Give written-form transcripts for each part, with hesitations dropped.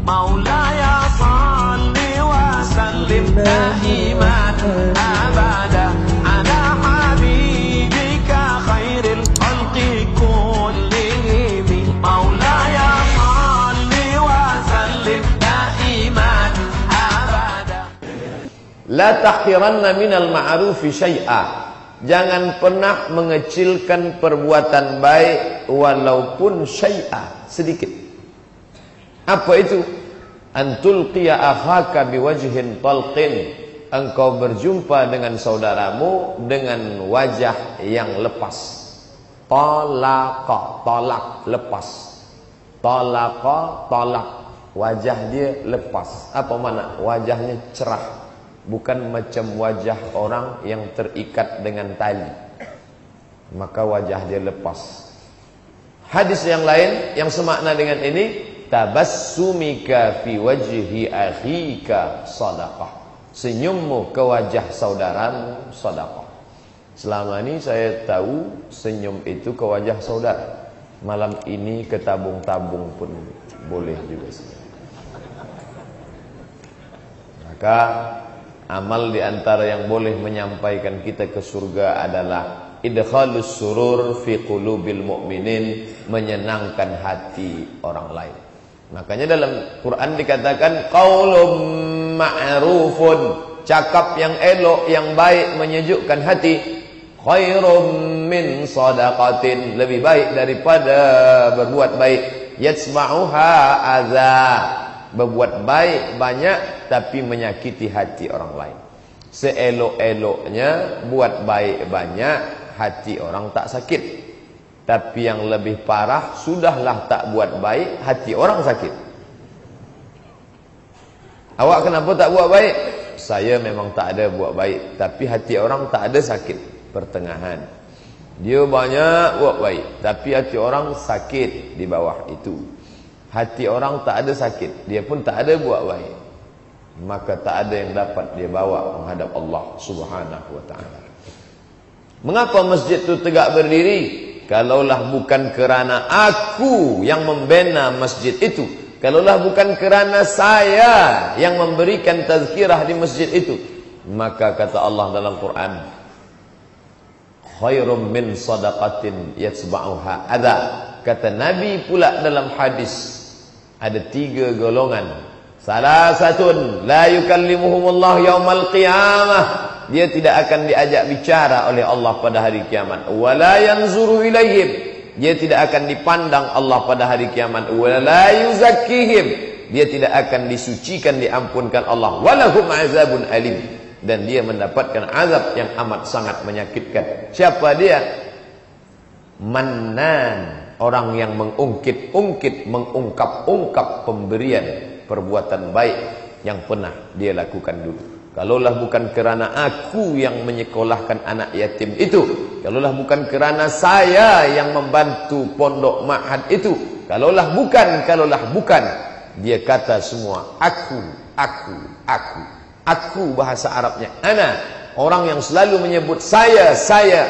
Maulaya salli wa sallim daiman abada ala habibika khairil khalqi kullihim. Maulaya salli wa sallim daiman abada. La tahqiranna minal ma'rufi syai'a. Jangan pernah mengecilkan perbuatan baik walaupun syai'a, sedikit. Apa itu? Antulqiya akhaka biwajhin talqin. Engkau berjumpa dengan saudaramu dengan wajah yang lepas. Talaqa, tolak, lepas. Talaqa, tolak. Wajah dia lepas. Apa makna? Wajahnya cerah. Bukan macam wajah orang yang terikat dengan tali. Maka wajah dia lepas. Hadis yang lain yang semakna dengan ini, tabassumika fi wajhi akhika sadaqah. Senyummu ke wajah saudaramu sedekah. Selama ini saya tahu senyum itu ke wajah saudara. Malam ini ke tabung-tabung pun boleh juga. Maka amal di antara yang boleh menyampaikan kita ke surga adalah idkhalus surur fi qulubil mu'minin, menyenangkan hati orang lain. Makanya dalam Quran dikatakan qaulum ma'rufun, cakap yang elok, yang baik, menyejukkan hati, khairum min sadaqatin, lebih baik daripada berbuat baik, yatsma'uha adza, berbuat baik banyak tapi menyakiti hati orang lain. Seelok-eloknya buat baik banyak, hati orang tak sakit. Tapi yang lebih parah, sudahlah tak buat baik, hati orang sakit. Awak kenapa tak buat baik? Saya memang tak ada buat baik, tapi hati orang tak ada sakit. Pertengahan. Dia banyak buat baik, tapi hati orang sakit di bawah itu. Hati orang tak ada sakit, dia pun tak ada buat baik. Maka tak ada yang dapat dia bawa menghadap Allah Subhanahu wa ta'ala. Mengapa masjid itu tegak berdiri? Kalaulah bukan kerana aku yang membina masjid itu, kalaulah bukan kerana saya yang memberikan tazkirah di masjid itu, maka kata Allah dalam Quran, khairum min sadaqatin yatsba'uha adza. Kata Nabi pula dalam hadis, ada 3 golongan. Salah satu la yukallimuhumullah yaumal qiyamah, dia tidak akan diajak bicara oleh Allah pada hari kiamat. Wala yanzuru ilaihim, dia tidak akan dipandang Allah pada hari kiamat. Wala yuzakkihim, dia tidak akan disucikan, diampunkan Allah. Walahum azabun alim, dan dia mendapatkan azab yang amat sangat menyakitkan. Siapa dia? Mannan, orang yang mengungkit-ungkit, mengungkap-ungkap pemberian perbuatan baik yang pernah dia lakukan dulu. Kalaulah bukan kerana aku yang menyekolahkan anak yatim itu, kalaulah bukan kerana saya yang membantu pondok ma'had itu, kalaulah bukan, dia kata semua aku bahasa Arabnya ana, orang yang selalu menyebut saya,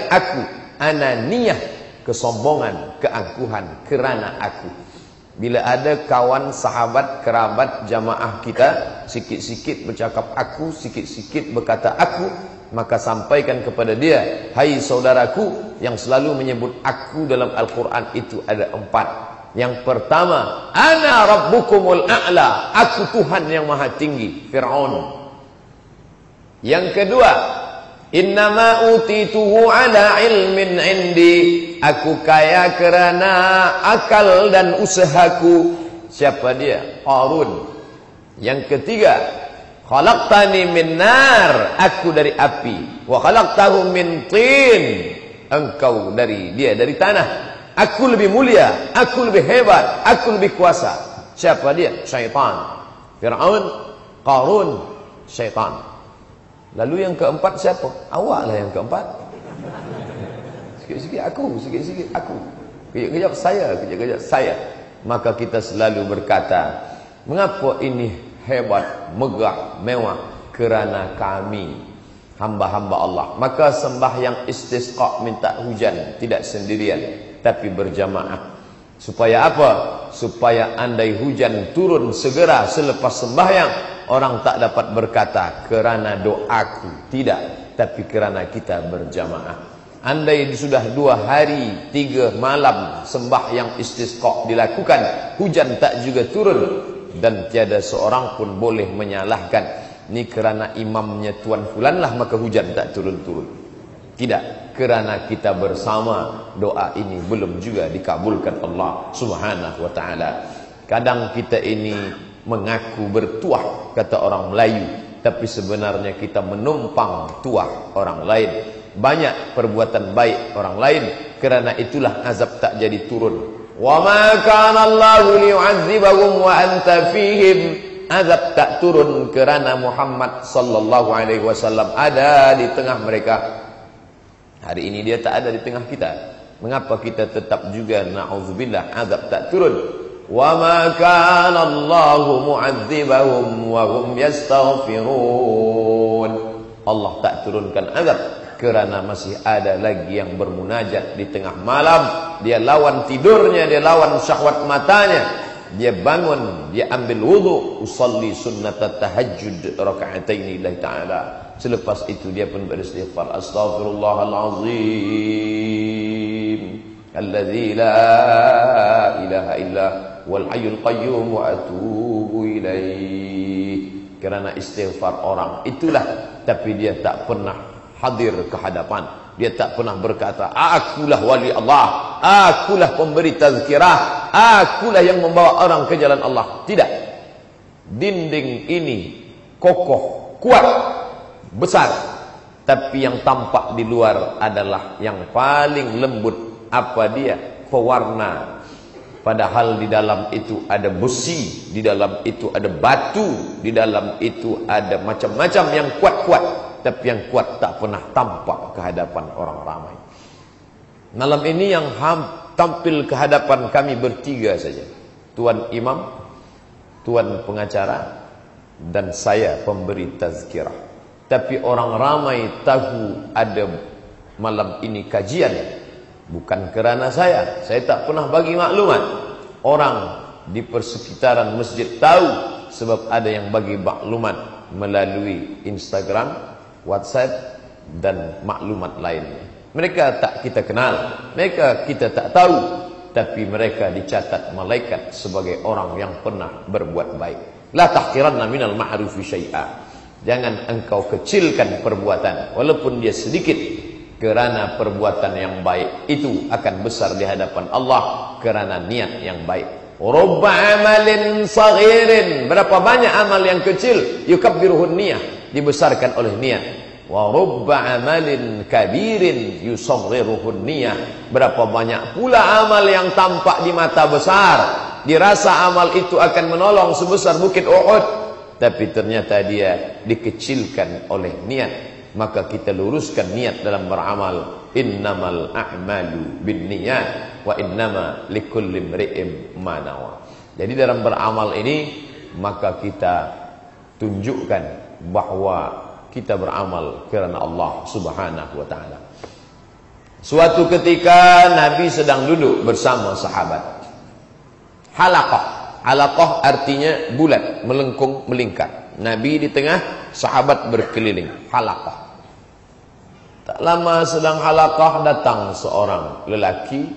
aku, ananiyah, kesombongan, keangkuhan, kerana aku. Bila ada kawan, sahabat, kerabat, jamaah kita sikit-sikit bercakap aku, sikit-sikit berkata aku, maka sampaikan kepada dia, hai saudaraku, yang selalu menyebut aku dalam Al-Quran itu ada 4. Yang pertama, ana rabbukumul a'la, aku Tuhan yang maha tinggi, Fir'aun. Yang kedua, innama utituhu ala ilmin indi, aku kaya kerana akal dan usahaku. Siapa dia? Qarun. Yang ketiga, khalaqtani min nar, aku dari api, wa khalaqtahu min tin, engkau dari tanah. Aku lebih mulia, aku lebih hebat, aku lebih kuasa. Siapa dia? Syaitan. Fir'aun, Qarun, syaitan. Lalu yang keempat siapa? Awaklah yang keempat. Sikit-sikit aku, sikit-sikit aku. Kejap-kejap saya. Maka kita selalu berkata, mengapa ini hebat, megah, mewah? Kerana kami hamba-hamba Allah. Maka sembahyang istisqa, minta hujan, tidak sendirian, tapi berjamaah. Supaya apa? Supaya andai hujan turun segera selepas sembahyang, orang tak dapat berkata kerana doaku. Tidak, tapi kerana kita berjamaah. Andai sudah 2 hari 3 malam sembahyang istisqa dilakukan, hujan tak juga turun, dan tiada seorang pun boleh menyalahkan ni kerana imamnya tuan fulan lah maka hujan tak turun-turun. Tidak, kerana kita bersama, doa ini belum juga dikabulkan Allah Subhanahu wa ta'ala. Kadang kita ini mengaku bertuah, kata orang Melayu, tapi sebenarnya kita menumpang tuah orang lain. Banyak perbuatan baik orang lain, kerana itulah azab tak jadi turun. Wa ma kana Allahu liyu'adzibahum wa anta fihim. Azab tak turun kerana Muhammad sallallahu alaihi wasallam ada di tengah mereka. Hari ini dia tak ada di tengah kita. Mengapa kita tetap juga na'udzubillah azab tak turun? Wa ma kana Allahu mu'adzibahum wa hum yastaghfirun. Allah tak turunkan azab kerana masih ada lagi yang bermunajat di tengah malam. Dia lawan tidurnya, dia lawan syahwat matanya, dia bangun, dia ambil wudu, usalli sunnat tahajjud raka'ataini lillahi ta'ala. Selepas itu dia pun beristighfar, astaghfirullahalazim alladzi la ilaha illa wal hayyul qayyum wa atubu ilaih. Kerana istighfar orang itulah, tapi dia tak pernah hadir ke hadapan. Dia tak pernah berkata, akulah wali Allah, akulah pemberi tazkirah, akulah yang membawa orang ke jalan Allah. Tidak. Dinding ini kokoh, kuat, besar, tapi yang tampak di luar adalah yang paling lembut. Apa dia? Pewarna. Padahal di dalam itu ada besi, di dalam itu ada batu, di dalam itu ada macam-macam yang kuat-kuat, tapi yang kuat tak pernah tampak ke hadapan orang ramai. Malam ini yang tampil ke hadapan kami bertiga saja. Tuan imam, tuan pengacara, dan saya pemberi tazkirah. Tapi orang ramai tahu ada malam ini kajian. Bukan kerana saya tak pernah bagi maklumat. Orang di persekitaran masjid tahu, sebab ada yang bagi maklumat melalui Instagram, WhatsApp, dan maklumat lainnya. Mereka tak kita kenal, mereka kita tak tahu, tapi mereka dicatat malaikat sebagai orang yang pernah berbuat baik. La tahqiranna minal ma'rufi syai'a. Jangan engkau kecilkan perbuatan walaupun dia sedikit, kerana perbuatan yang baik itu akan besar di hadapan Allah kerana niat yang baik. Rubba amalin saghirin, berapa banyak amal yang kecil, yukabbiruhun niyah, dibesarkan oleh niat. Wa rubba amalin kabirin yusaghiruhun niyah, berapa banyak pula amal yang tampak di mata besar, dirasa amal itu akan menolong sebesar bukit Uhud, tapi ternyata dia dikecilkan oleh niat. Maka kita luruskan niat dalam beramal. Innamal a'malu binniyat wa innama likulli imri'in ma nawa. Jadi dalam beramal ini maka kita tunjukkan bahawa kita beramal kerana Allah Subhanahu wa taala. Suatu ketika Nabi sedang duduk bersama sahabat. Halaqah. Halaqah artinya bulat, melengkung, melingkar. Nabi di tengah, sahabat berkeliling. Halaqah. Tak lama sedang halaqah, datang seorang lelaki,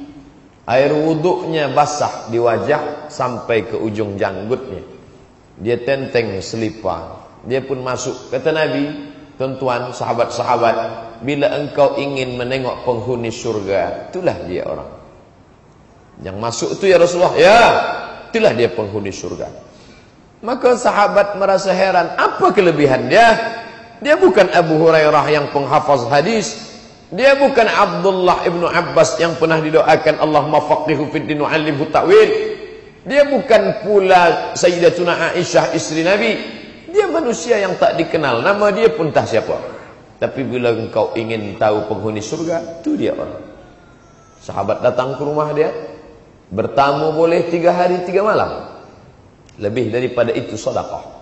air wuduknya basah di wajah sampai ke ujung janggutnya. Dia tenteng selipar. Dia pun masuk. Kata Nabi, tuan-tuan, sahabat-sahabat, bila engkau ingin menengok penghuni surga, itulah dia orang. Yang masuk itu ya Rasulullah. Ya, itulah dia penghuni surga. Maka sahabat merasa heran, apa kelebihan dia? Dia bukan Abu Hurairah yang penghafaz hadis. Dia bukan Abdullah ibnu Abbas yang pernah didoakan Allahumma faqihu fid din wa 'allimhu ta'wil. Dia bukan pula Sayyidatuna Aisyah istri Nabi. Dia manusia yang tak dikenal, nama dia pun tak siapa. Tapi bila engkau ingin tahu penghuni surga, itu dia orang. Sahabat datang ke rumah dia, bertamu boleh 3 hari 3 malam. Lebih daripada itu sedekah.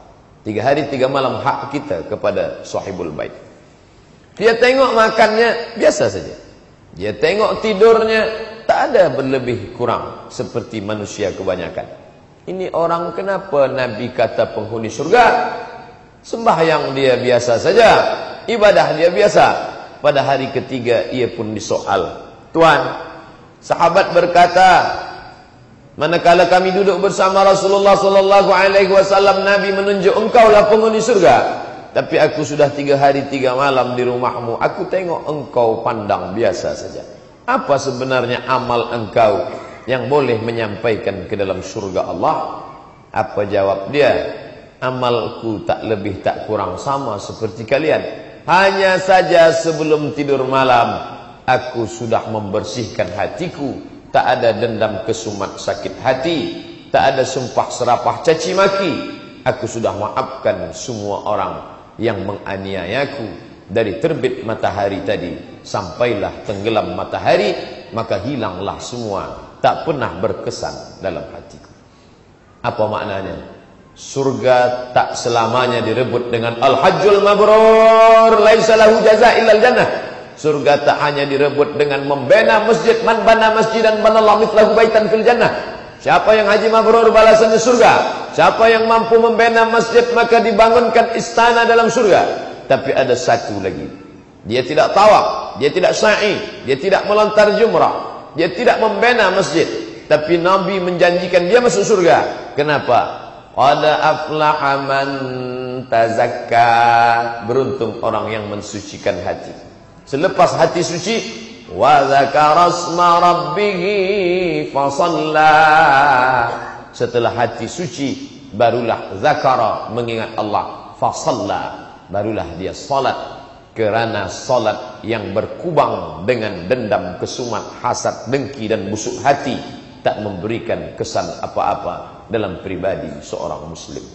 3 hari 3 malam hak kita kepada sahibul bait. Dia tengok makannya biasa saja. Dia tengok tidurnya, tak ada berlebih kurang seperti manusia kebanyakan. Ini orang kenapa Nabi kata penghuni surga? Sembahyang dia biasa saja, ibadah dia biasa. Pada hari ketiga ia pun disoal. Tuan, sahabat berkata, manakala kami duduk bersama Rasulullah sallallahu alaihi wasallam, Nabi menunjuk engkaulah penghuni surga. Tapi aku sudah 3 hari 3 malam di rumahmu, aku tengok engkau pandang biasa saja. Apa sebenarnya amal engkau yang boleh menyampaikan ke dalam surga Allah? Apa jawab dia? Amalku tak lebih tak kurang sama seperti kalian. Hanya saja sebelum tidur malam, aku sudah membersihkan hatiku. Tak ada dendam kesumat sakit hati, tak ada sumpah serapah caci maki. Aku sudah maafkan semua orang yang menganiayaku. Dari terbit matahari tadi sampailah tenggelam matahari, maka hilanglah semua, tak pernah berkesan dalam hatiku. Apa maknanya? Surga tak selamanya direbut dengan al-hajjul mabrur, laisa lahu jazaa illal jannah. Surga tak hanya direbut dengan membina masjid, man bana masjidan banallahu mithlahu baitan fil jannah. Siapa yang haji mabrur balasannya surga. Siapa yang mampu membina masjid maka dibangunkan istana dalam surga. Tapi ada satu lagi. Dia tidak tawaf, dia tidak sa'i, dia tidak melontar jumrah, dia tidak membina masjid. Tapi Nabi menjanjikan dia masuk surga. Kenapa? Qad aflaha man tazakka. Beruntung orang yang mensucikan hati. Selepas hati suci, wa dzakara asma rabbih fasalla. Setelah hati suci, barulah zakara, mengingat Allah, fasalla, barulah dia salat. Kerana salat yang berkubang dengan dendam, kesumat, hasad, dengki dan busuk hati tak memberikan kesan apa-apa dalam pribadi seorang muslim.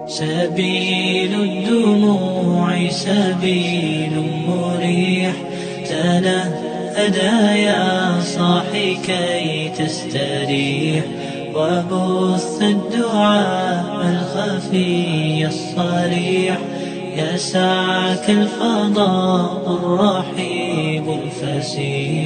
سبيل الدموع سبيل مريح تنهدى يا صاحي كي تستريح وبث الدعاء الخفي الصريح يسعك الفضاء الرحيب الفسيح.